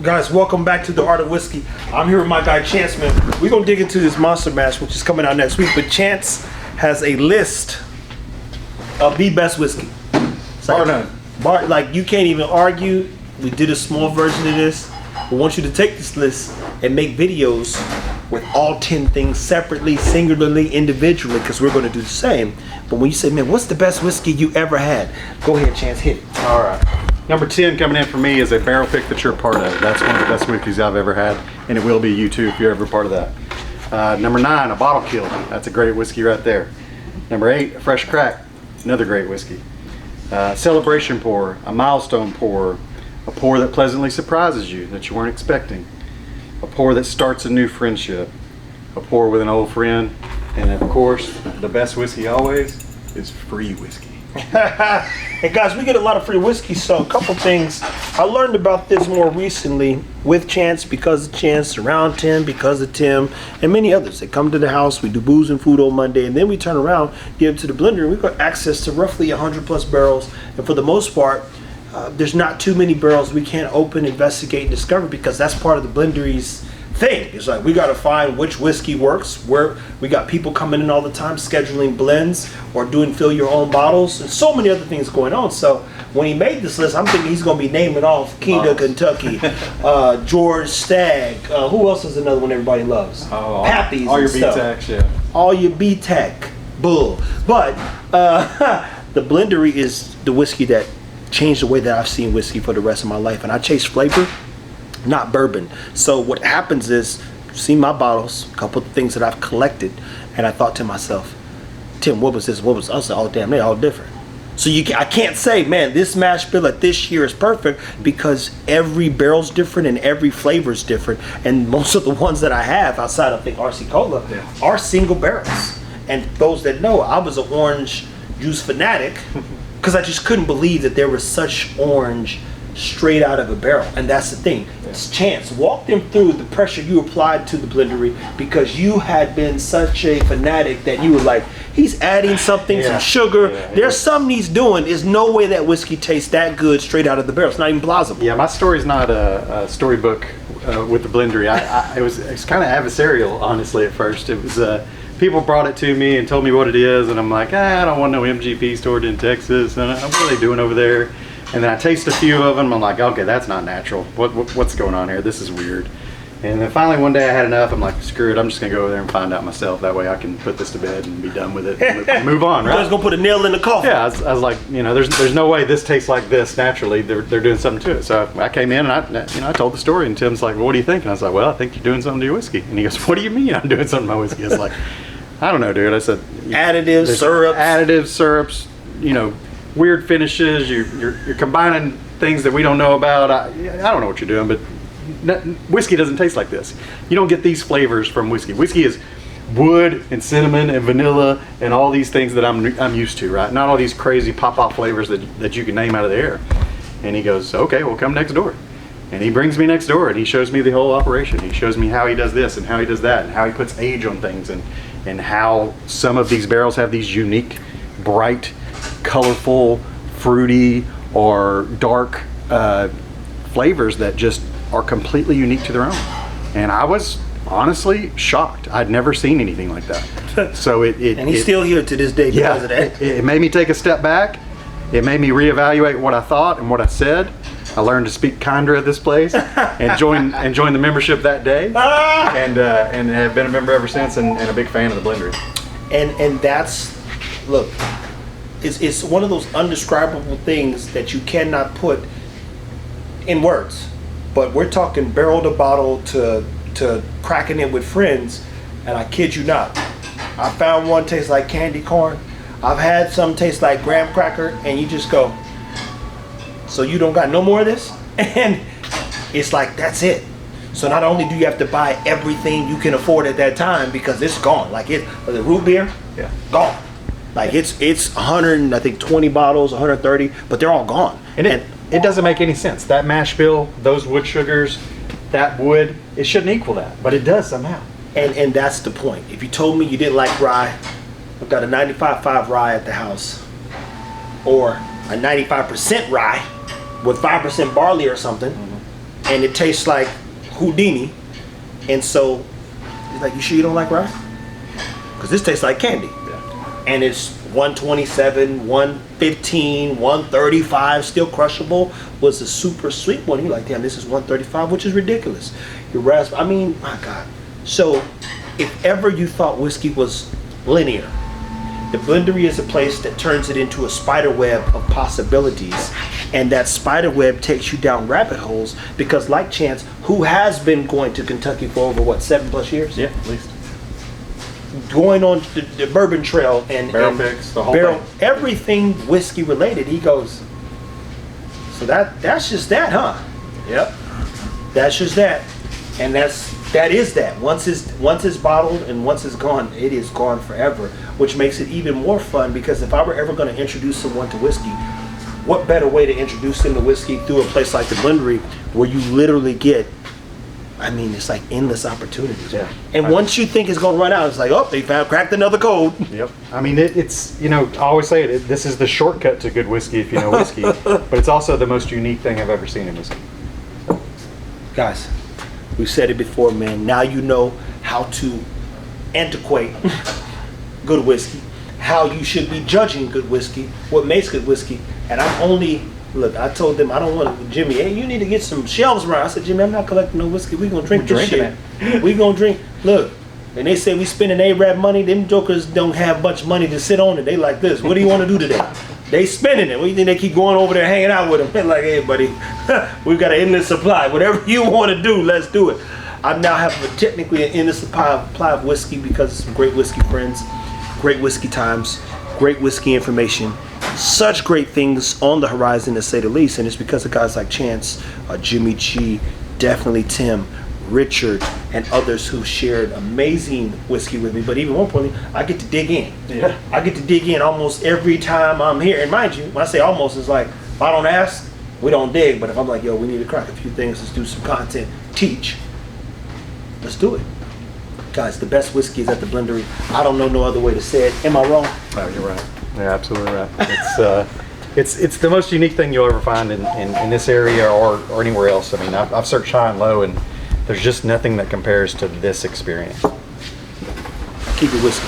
Guys, welcome back to the Art of Whiskey. I'm here with my guy Chance, man. We're gonna dig into this Monster Mash, which is coming out next week. But Chance has a list of the best whiskey. Bar none. Like you can't even argue. We did a small version of this. We want you to take this list and make videos with all 10 things separately, singularly, individually, because we're gonna do the same. But when you say, man, what's the best whiskey you ever had? Go ahead, Chance, hit it. All right. Number 10 coming in for me is a barrel pick that you're a part of. That's one of the best whiskeys I've ever had, and it will be you too if you're ever part of that. Number 9, a bottle kill. That's a great whiskey right there. Number 8, a fresh crack. Another great whiskey. Celebration pour, a milestone pour, a pour that pleasantly surprises you that you weren't expecting, a pour that starts a new friendship, a pour with an old friend, and of course, the best whiskey always is free whiskey. Hey guys, we get a lot of free whiskey, so a couple things. I learned about this more recently with Chance, because of Chance, around Tim, because of Tim, and many others. They come to the house, we do booze and food on Monday, and then we turn around, give it to the blender, and we've got access to roughly 100 plus barrels, and for the most part, there's not too many barrels we can't open, investigate, and discover, because that's part of the blendery's thing. It's like we got to find which whiskey works. Where we got people coming in all the time scheduling blends or doing fill your own bottles and so many other things going on. So when he made this list, I'm thinking he's going to be naming off King of Kentucky, George Stagg. Who else is another one everybody loves? Pappy's. All your B-Tex, yeah. All your B-Tech bull. But the blendery is the whiskey that changed the way that I've seen whiskey for the rest of my life, and I chase flavor, not bourbon. So what happens is, see my bottles, a couple of things that I've collected, and I thought to myself, Tim, what was this? What was? I was like, oh damn, they're all different. So I can't say, man, this mash bill at this year is perfect, because every barrel's different and every flavor's different. And most of the ones that I have outside of, I think, RC Cola, are single barrels. And those that know, I was an orange juice fanatic because I just couldn't believe that there was such orange straight out of a barrel. And that's the thing. It's Chance, walk them through the pressure you applied to the blendery, because you had been such a fanatic that you were like, he's adding something, some sugar. There's something he's doing. There's no way that whiskey tastes that good straight out of the barrel. It's not even plausible. Yeah, my story's not a storybook with the blendery. It was kind of adversarial, honestly, at first. It was people brought it to me and told me what it is, and I'm like, I don't want no MGP stored in Texas, and what are they doing over there? And then I taste a few of them. I'm like, okay, that's not natural. What's going on here? This is weird. And then finally one day I had enough. I'm like, screw it. I'm just gonna go over there and find out myself. That way I can put this to bed and be done with it and move on. Right? I was gonna put a nail in the coffin. Yeah, I was like, there's no way this tastes like this naturally. They're doing something to it. So I came in and I told the story, and Tim's like, well, what do you think? And I was like, well, I think you're doing something to your whiskey. And he goes, what do you mean I'm doing something to my whiskey? I was like, I don't know, dude. I said, additives, syrups, weird finishes. You're combining things that we don't know about. I don't know what you're doing, but whiskey doesn't taste like this. You don't get these flavors from whiskey. Whiskey is wood and cinnamon and vanilla and all these things that I'm used to, right? Not all these crazy pop-off flavors that you can name out of the air. And he goes, okay, well, come next door. And he brings me next door and he shows me the whole operation. He shows me how he does this and how he does that and how he puts age on things, and how some of these barrels have these unique, bright, colorful, fruity, or dark flavors that just are completely unique to their own. And I was honestly shocked. I'd never seen anything like that. So and he's still here to this day because of that. It made me take a step back. It made me reevaluate what I thought and what I said. I learned to speak kinder at this place and joined the membership that day, and have been a member ever since, and a big fan of the blendery. And that's, look, it's one of those undescribable things that you cannot put in words. But we're talking barrel to bottle to cracking it with friends, and I kid you not, I found one tastes like candy corn. I've had some taste like graham cracker, and you just go, so you don't got no more of this? And it's like, that's it. So not only do you have to buy everything you can afford at that time, because it's gone. Like the root beer, gone. Like it's 100, I think 20 bottles, 130, but they're all gone. And it doesn't make any sense. That mash bill, those wood sugars, that wood, it shouldn't equal that, but it does somehow. And that's the point. If you told me you didn't like rye, I've got a 95.5 rye at the house, or a 95% rye with 5% barley or something, and it tastes like Houdini. And so he's like, you sure you don't like rye? Because this tastes like candy. Yeah. And it's 127, 115, 135, still crushable. Was a super sweet one. You're like, damn, this is 135, which is ridiculous. Your raspberry, I mean, my God. So if ever you thought whiskey was linear, the Blendery is a place that turns it into a spider web of possibilities. And that spider web takes you down rabbit holes because, like Chance, who has been going to Kentucky for over, what, 7+ years? Yeah, at least. Going on the bourbon trail and Barrel and picks, the whole thing. everything whiskey related. He goes, so that's just that, huh? Yep. That's just that. And that is that. Once it's bottled and once it's gone, it is gone forever, which makes it even more fun because if I were ever going to introduce someone to whiskey, what better way to introduce them to whiskey through a place like the Blendery where you literally get, I mean, it's like endless opportunities. Yeah. And once you think it's going to run out, it's like, oh, they cracked another code. Yep. I mean, it's, you know, I always say it, this is the shortcut to good whiskey if you know whiskey, but it's also the most unique thing I've ever seen in whiskey. Guys, we've said it before, man. Now you know how to antiquate good whiskey, how you should be judging good whiskey, what makes good whiskey. And look, I told them I don't want Jimmy, hey, you need to get some shelves around. I said, Jimmy, I'm not collecting no whiskey. We're going to drink this shit. We're going to drink. Look, and they say we spending Arab money. Them jokers don't have much money to sit on it. They like this. What do you want to do today? They spending it. What do you think they keep going over there hanging out with them? They're like, hey, buddy, we've got an endless supply. Whatever you want to do, let's do it. I now have technically an endless supply of whiskey because of some great whiskey friends, great whiskey times, great whiskey information. Such great things on the horizon, to say the least, and it's because of guys like Chance, Jimmy G, definitely Tim, Richard, and others who shared amazing whiskey with me. But even more importantly, I get to dig in. Yeah. I get to dig in almost every time I'm here. And mind you, when I say almost, it's like, if I don't ask, we don't dig. But if I'm like, yo, we need to crack a few things, let's do some content, teach, let's do it. Guys, the best whiskey is at the Blendery. I don't know no other way to say it. Am I wrong? Oh, you're right. Yeah, absolutely right. It's the most unique thing you'll ever find in this area or anywhere else. I mean, I've searched high and low, and there's just nothing that compares to this experience. Keep it whiskey.